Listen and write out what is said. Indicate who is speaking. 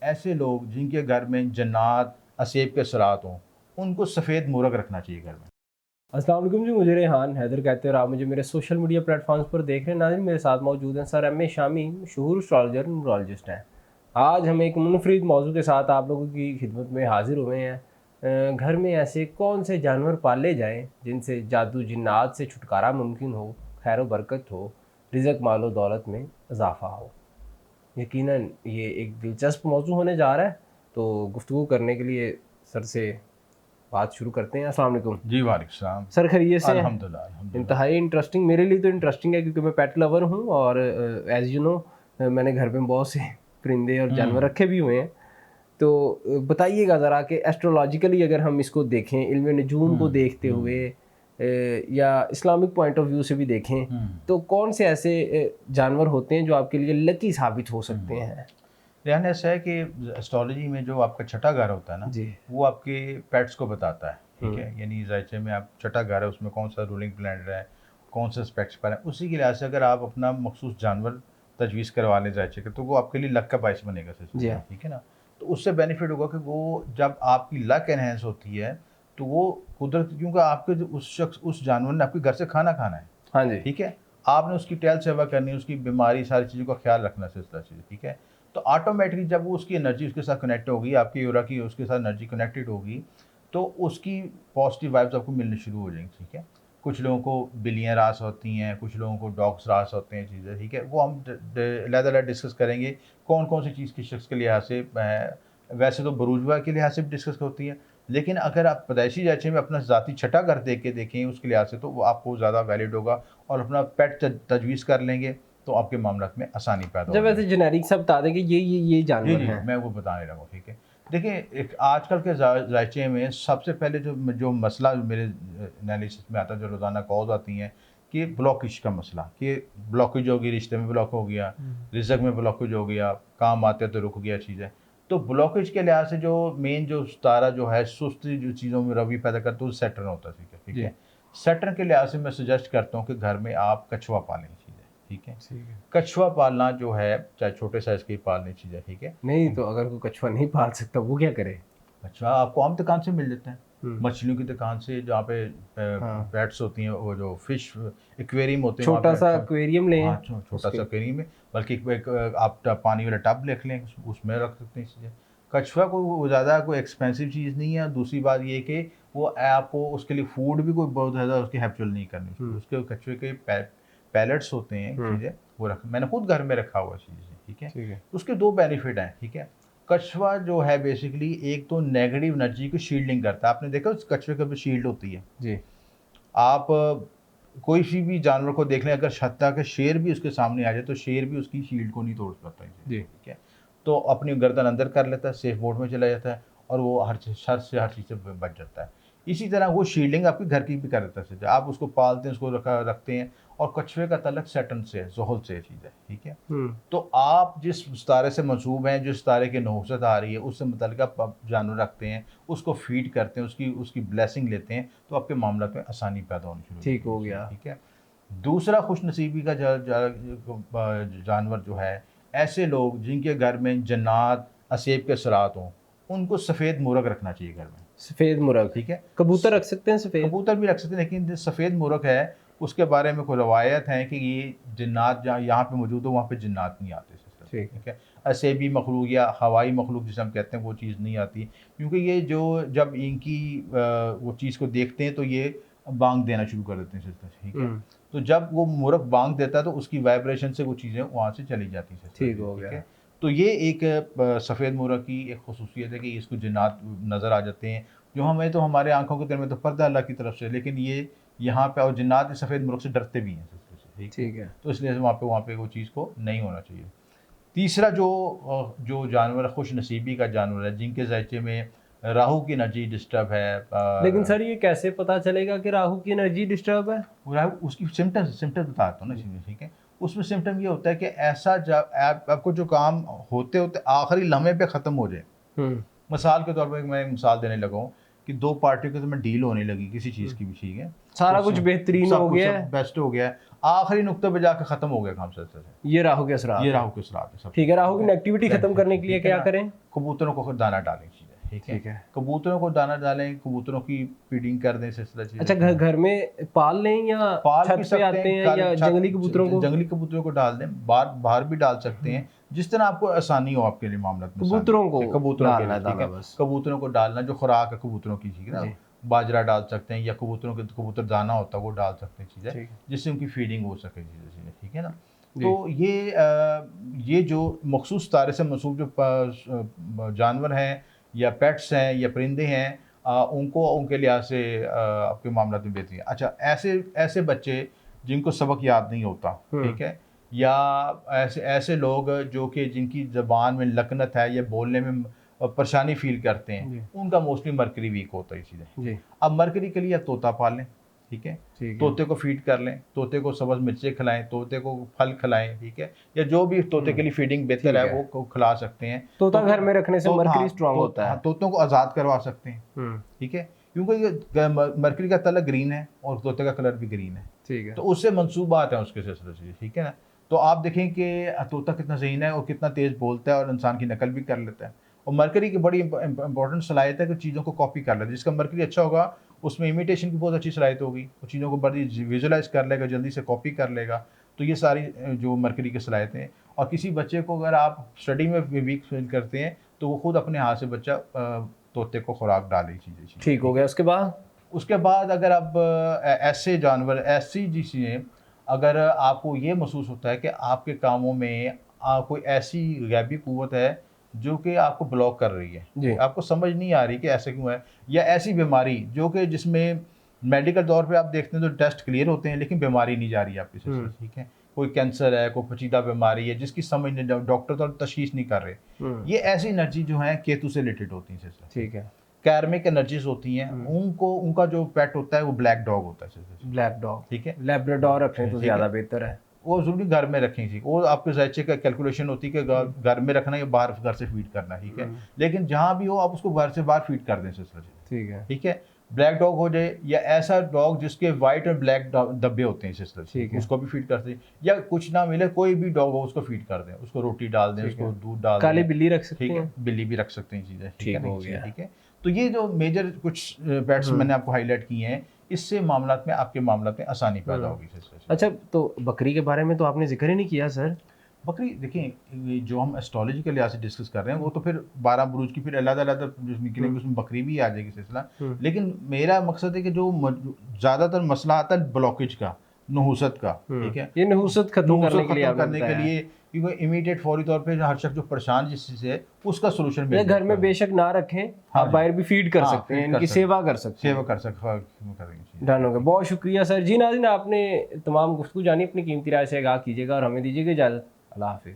Speaker 1: ऐसे लोग जिनके घर में जन्नात असेब के सरात हों, उनको सफ़ेद मोरग रखना चाहिए घर में।
Speaker 2: अस्सलाम वालेकुम जी, मुझे रेहान हैदर कहते हैं और आप मुझे मेरे सोशल मीडिया प्लेटफॉर्म्स पर देख रहे हैं। नाज़रीन, मेरे साथ मौजूद हैं सर एम ए शामी, मशहूर एस्ट्रोलॉजर न्यूमरोलॉजिस्ट हैं। आज हम एक मुनफरिद मौजू के साथ आप लोगों की खिदमत में हाजिर हुए हैं। घर में ऐसे कौन से जानवर पाले जाएँ जिनसे जादू जिन्नात से छुटकारा मुमकिन हो, खैर व बरकत हो, रिज़्क मालो दौलत में इजाफ़ा हो। यकीनन ये एक दिलचस्प मौजू होने जा रहा है, तो गुफ्तगू करने के लिए सर से बात शुरू करते हैं। अस्सलाम वालेकुम
Speaker 1: जी वालेकुम सलाम।
Speaker 2: सर, खैरियत से हैं?
Speaker 1: अल्हम्दुलिल्लाह अल्हम्दुलिल्लाह।
Speaker 2: इंतहाई इंटरेस्टिंग, मेरे लिए तो इंटरेस्टिंग है क्योंकि मैं पेट लवर हूँ और एज़ यू नो मैंने घर में बहुत से परिंदे और जानवर रखे भी हुए हैं। तो बताइएगा ज़रा कि एस्ट्रोलॉजिकली अगर हम इसको देखें, इल्म नजूम को देखते हुए या इस्लामिक पॉइंट ऑफ व्यू से भी देखें, तो कौन से ऐसे जानवर होते हैं जो आपके लिए लकी साबित हो सकते हैं?
Speaker 1: यानी ऐसा है कि एस्ट्रोलॉजी में जो आपका छठा घर होता है ना,
Speaker 2: जी।
Speaker 1: वो आपके पेट्स को बताता है, ठीक है।
Speaker 2: हम्म।
Speaker 1: यानी जायचे में आप छठा घर है, उसमें कौन सा रूलिंग प्लैनेट है, कौन सा स्पेक्ट्स पर है, उसी के लिहाज से अगर आप अपना मखसूस जानवर तजवीज़ करवा लें जायचे के, तो वो आपके लिए लक का बायस बनेगा
Speaker 2: जी
Speaker 1: सिलसिले में,
Speaker 2: हाँ।
Speaker 1: ठीक है ना। तो उससे बेनिफिट होगा कि वो जब आपकी लक एनहेंस होती है, तो वो कुदरत, क्योंकि आपके उस शख्स उस जानवर ने आपके घर से खाना खाना है,
Speaker 2: हाँ जी।
Speaker 1: ठीक है। आपने उसकी टहल सेवा करनी है, उसकी बीमारी सारी चीज़ों का ख्याल रखना सिलसिला चीज़, ठीक है। तो ऑटोमेटिकली जब वो उसकी एनर्जी उसके साथ कनेक्ट होगी, आपकी यूरा की उसके साथ एनर्जी कनेक्टेड होगी, तो उसकी पॉजिटिव वाइब्स आपको मिलनी शुरू हो जाएंगी, ठीक है। कुछ लोगों को बिल्लियाँ रास होती हैं, कुछ लोगों को डॉग्स रास होते हैं, चीज़ें, ठीक है। वो हम अलग-अलग डिस्कस करेंगे कौन कौन सी चीज़ किस शख्स के लिहाज से वैसे तो बरूजवा के लिहाज से भी डिस्कस होती है, लेकिन अगर आप पैदाइशी जायचे में अपना ज़ाती छठा घर देख के देखें उसके लिहाज से, तो वो आपको ज़्यादा वैलिड होगा और अपना पेट तजवीज़ कर लेंगे तो आपके मामला में आसानी पैदा
Speaker 2: जब
Speaker 1: होगी।
Speaker 2: वैसे जेनेरिक सब बता दें कि ये
Speaker 1: जी,
Speaker 2: जानवर
Speaker 1: जी,
Speaker 2: हैं।
Speaker 1: मैं वो बताने लगा हूँ, ठीक है। देखिए, एक आजकल के जायचे में सबसे पहले जो जो मसला मेरे एनालिसिस में आता है, जो रोज़ाना कॉल्स आती हैं, कि ब्लॉकेज का मसला, कि ब्लॉकेज होगी, रिश्ते में ब्लॉक हो गया, रिज़्क में ब्लॉकेज हो गया, काम आते तो रुक गया चीज़ें। तो ब्लॉकेज के लिहाज से जो मेन जो सितारा जो है सुस्ती जो चीज़ों में रवि पैदा करता है, वो सैटर्न होता है, ठीक है, ठीक
Speaker 2: जी।
Speaker 1: है। सैटर्न के लिहाज से मैं सजेस्ट करता हूँ कि घर में आप कछुआ पालें, चीज़ें, ठीक है।
Speaker 2: ठीक है।
Speaker 1: कछुआ पालना जो है, चाहे छोटे साइज़ की पालनी चीज़ है, ठीक है।
Speaker 2: नहीं तो अगर कोई कछुआ नहीं पाल सकता वो क्या करे?
Speaker 1: अच्छा, आपको आम दुकान से मिल जाते हैं,
Speaker 2: हम्म।
Speaker 1: मछलियों की दुकान से, जहाँ पे
Speaker 2: हाँ,
Speaker 1: पेट्स होती हैं, वो जो फिश एक्वेरियम होते हैं वहाँ
Speaker 2: छोटा
Speaker 1: पे
Speaker 2: सा
Speaker 1: अच्छा।
Speaker 2: एक्वेरियम
Speaker 1: हाँ,
Speaker 2: लें
Speaker 1: छोटा सा
Speaker 2: उसके।
Speaker 1: एक्वेरियम है, बल्कि आप पानी वाला टब रख लें, उसमें रख सकते हैं चीज़ें। कछुआ कोई ज़्यादा कोई एक्सपेंसिव चीज़ नहीं है। दूसरी बात ये कि वो आपको उसके लिए फूड भी कोई बहुत ज़्यादा उसकी हैप्चुअल नहीं करनी चाहिए। उसके कछुए के पैलेट्स होते हैं
Speaker 2: हम्म।
Speaker 1: चीज़ें, वो रख, मैंने खुद घर में रखा हुआ चीज़ें, ठीक है।
Speaker 2: ठीक है।
Speaker 1: उसके दो बेनिफिट हैं, ठीक है। कछुआ जो है बेसिकली एक तो नेगेटिव एनर्जी की शील्डिंग करता है। आपने देखा उस कछुए के ऊपर शील्ड होती है।
Speaker 2: जी।
Speaker 1: आप कोई सी भी जानवर को देख लें, अगर छत्ता के शेर भी उसके सामने आ जाए तो शेर भी उसकी शील्ड को नहीं तोड़ सकता है,
Speaker 2: जी।
Speaker 1: ठीक है। तो अपनी गर्दन अंदर कर लेता है, सेफ मोड में चला जाता है और वो हर शर से हर चीज़ से बच जाता है। इसी तरह वो शील्डिंग आपके घर की भी कर देता है। आप उसको पालते हैं, उसको रखते हैं। और कछुए का तल्लक सैटर्न से है, ज़ुहल से चीज़ है, ठीक है। तो आप जिस सितारे से मंसूब हैं, जिस सितारे की नहुसत आ रही है, उससे मुतल्लिक़ आप जानवर रखते हैं, उसको फीड करते हैं, उसकी उसकी ब्लेसिंग लेते हैं, तो आपके मामला में आसानी पैदा होनी शुरू
Speaker 2: ठीक हो
Speaker 1: होती है,
Speaker 2: गया।
Speaker 1: ठीक है। दूसरा खुशनसीबी का जानवर जो है, ऐसे लोग जिनके घर में जन्नात असेब के सरात हों, उनको सफ़ेद मोरग रखना चाहिए घर में,
Speaker 2: सफ़ेद मुर्ग,
Speaker 1: ठीक है।
Speaker 2: कबूतर रख सकते हैं सफ़ेद?
Speaker 1: कबूतर भी रख सकते हैं, लेकिन जो सफ़ेद मोरग है उसके बारे में कोई रवायत है कि ये जिन्नात जहाँ यहाँ पे मौजूद हो, वहाँ पे जिन्नात नहीं आते,
Speaker 2: ठीक है।
Speaker 1: ठीक है। असेबी मखलूक या हवाई मखलूक जिसे हम कहते हैं, वो चीज़ नहीं आती, क्योंकि ये जो जब इनकी वो चीज़ को देखते हैं तो ये बांग देना शुरू कर देते हैं, ठीक है। तो जब वो मोरग बांग देता है तो उसकी वाइब्रेशन से वो चीज़ें वहाँ से चली जाती हैं,
Speaker 2: ठीक हो
Speaker 1: ठीक
Speaker 2: गया।
Speaker 1: है। तो ये एक सफ़ेद मोरग की एक खुसूसियत है कि इसको जिन्नात नज़र आ जाते हैं, जो हमें तो हमारे आंखों के दर में तो पर्दा अल्लाह की तरफ से, लेकिन ये यहाँ पे, और जिन्नात सफ़ेद मोरग से डरते भी हैं,
Speaker 2: ठीक है।
Speaker 1: तो इसलिए वहाँ पे वो चीज़ को नहीं होना चाहिए। तीसरा जो जानवर खुश नसीबी का जानवर है, जिनके ज़ायचे में राहु की एनर्जी डिस्टर्ब है,
Speaker 2: लेकिन सर ये कैसे पता चलेगा कि राहु की एनर्जी डिस्टर्ब है?
Speaker 1: राहु उसकी सिम्टम्स बताता हूँ ना चीज़ें, ठीक है। उसमें सिम्टम ये होता है कि ऐसा जब आपको जो काम होते होते आखिरी लम्हे पे ख़त्म हो जाए। मिसाल के तौर पर मैं एक मिसाल देने लगा हूँ कि दो पार्टियों के तो में डील होने लगी किसी चीज़ की भी, ठीक है।
Speaker 2: सारा
Speaker 1: तो
Speaker 2: कुछ बेहतरीन
Speaker 1: सब
Speaker 2: हो
Speaker 1: कुछ
Speaker 2: गया
Speaker 1: सब
Speaker 2: है।
Speaker 1: बेस्ट हो गया है। आखिरी नुक्ते पे जाकर खत्म हो गया काम सिलसिले से।
Speaker 2: ये राहु के असरात
Speaker 1: ये
Speaker 2: हैं।
Speaker 1: राहु के असरात है सब।
Speaker 2: ठीक है, राहु की नेगेटिविटी खत्म करने के लिए
Speaker 1: ठीक है
Speaker 2: क्या
Speaker 1: ना?
Speaker 2: करें?
Speaker 1: कबूतरों को दाना डालें चीज़ें, ठीक
Speaker 2: ठीक
Speaker 1: है।
Speaker 2: है।
Speaker 1: कबूतरों को दाना डालें, कबूतरों की फीडिंग कर दें, सिलसिला चीज़ें।
Speaker 2: अच्छा, घर में पाल लें या
Speaker 1: पाल
Speaker 2: छत
Speaker 1: भी
Speaker 2: पे
Speaker 1: सकते
Speaker 2: आते हैं या जंगली कबूतरों को?
Speaker 1: जंगली कबूतरों को डाल दें, बाहर भी डाल सकते हैं, जिस तरह आपको आसानी हो आपके लिए मामला में।
Speaker 2: कबूतरों को
Speaker 1: कबूतरों के
Speaker 2: डालना
Speaker 1: लिए, ठीक है,
Speaker 2: बस।
Speaker 1: कबूतरों को डालना जो खुराक है कबूतरों की, ठीक है ना, बाजरा डाल सकते हैं या कबूतरों के कबूतर दाना होता है वो डाल सकते हैं चीज़ें, जिससे उनकी फीडिंग हो सके चीज़ें, ठीक है ना। तो ये जो मखसूस तारे से मसूब जो जानवर हैं या पेट्स हैं या परिंदे हैं, उनको उनके लिहाज से आपके मामला में बेहतरीन। अच्छा, ऐसे बच्चे जिनको सबक याद नहीं होता, ठीक है, या ऐसे लोग जो कि जिनकी ज़बान में लकनत है या बोलने में परेशानी फील करते हैं, उनका मोस्टली मरकरी वीक होता है चीज़ें। अब मरकरी के लिए आप तोता पाल लें, ठीक है, तोते को फीड कर लें, तोते को सब्ज़ मिर्चें खिलाएं, तोते को फल खिलाएं, ठीक है, या जो भी तोते के लिए फीडिंग बेहतर है वो खिला सकते हैं।
Speaker 2: तोता घर में रखने से मरकरी स्ट्रांग होता है।
Speaker 1: तोतों को आज़ाद करवा सकते हैं, ठीक है, क्योंकि मरकरी का कलर ग्रीन है और तोते का कलर भी ग्रीन है, ठीक है, तो उससे मंसूबात हैं उसके सिलसिले से, ठीक है ना। तो आप देखें कि तोता कितना ज़हीन है और कितना तेज़ बोलता है और इंसान की नकल भी कर लेता है। और मरकरी की बड़ी इंपॉर्टेंट सलाहियत है कि चीज़ों को कॉपी कर लेता है। जिसका मरकरी अच्छा होगा उसमें इमिटेशन की बहुत अच्छी सलाहियत होगी, वो चीज़ों को बड़ी विजुलाइज कर लेगा, जल्दी से कॉपी कर लेगा। तो ये सारी जो मरकरी की सलाहियतें हैं। और किसी बच्चे को अगर आप स्टडी में वीक फील करते हैं तो वो खुद अपने हाथ से बच्चा तोते को खुराक डाले चीज़ें,
Speaker 2: ठीक हो गया। उसके बाद
Speaker 1: अगर आप ऐसे जानवर, ऐसी चीज़ें, अगर आपको ये महसूस होता है कि आपके कामों में कोई ऐसी गैबी कुव्वत है जो कि आपको ब्लॉक कर रही है, आपको समझ नहीं आ रही कि ऐसे क्यों है, या ऐसी बीमारी जो कि जिसमें मेडिकल तौर पे आप देखते हैं तो टेस्ट क्लियर होते हैं लेकिन बीमारी नहीं जा रही है आपकी सिस्टम, ठीक है, कोई कैंसर है, कोई पेचीदा बीमारी है जिसकी समझ नहीं, डॉक्टर तो तशखीस नहीं कर रहे, ये ऐसी एनर्जी जो है केतु से रिलेटेड होती है सिस्टम,
Speaker 2: ठीक है,
Speaker 1: कार्मिक एनर्जीज होती हैं। उनका जो पेट होता है वो ब्लैक डॉग होता है,
Speaker 2: ब्लैक डॉग,
Speaker 1: ठीक है,
Speaker 2: लैब्राडोर रखें तो ज़्यादा बेहतर है।
Speaker 1: वो जरूरी घर में रखें, ठीक, वो आपके ज़ायचे का कैलकुलेशन होती है कि घर में रखना या बाहर घर से फीड करना, ठीक है, लेकिन जहाँ भी हो आप उसको घर से बाहर फीड कर दें सिस्टर,
Speaker 2: ठीक है,
Speaker 1: ठीक है। ब्लैक डॉग हो जाए या ऐसा डॉग जिसके वाइट और ब्लैक धब्बे होते हैं सिस्टर, ठीक है, उसको भी फीड कर दें, या कुछ ना मिले कोई भी डॉग हो उसको फीड कर दें, उसको रोटी डाल दें, उसको दूध डाल दें।
Speaker 2: काली बिल्ली रख सकते हैं,
Speaker 1: बिल्ली भी रख सकते हैं चीज़ें,
Speaker 2: ठीक है,
Speaker 1: ठीक है। तो ये जो मेजर कुछ पेट्स मैंने आपको हाईलाइट किए हैं, इससे मामलात में आपके मामलात में आसानी पैदा होगी सिस्टर।
Speaker 2: अच्छा, तो बकरी के बारे में तो आपने जिक्र ही नहीं किया सर।
Speaker 1: बकरी देखें, जो हम एस्ट्रोलॉजी के लिहाज से डिस्कस कर रहे हैं वो तो फिर 12 बुरूज की फिर अलग अलग जो निकलेंगे उसमें बकरी भी आ जाएगी सिलसिला, लेकिन मेरा मकसद है कि जो ज़्यादातर मसला आता है ब्लॉकेज का, नहुसत का, ठीक है,
Speaker 2: ये नहुसत खत्म करने के लिए
Speaker 1: क्योंकि इमीडिएट फौरी तौर पे हर शख्स जो परेशान जिस चीज़ से उसका सोल्यूशन
Speaker 2: ये घर में बेशक ना रखें, आप बाहर भी फीड कर सकते हैं, इनकी सेवा कर सकते हैं। डन हो गया, बहुत शुक्रिया सर। जी नाज़रीन, आपने तमाम गुफ्तगू जानी, अपनी कीमती राय से आगाह कीजिएगा और हमें दीजिएगा इजाज़त। अल्लाह हाफिज़।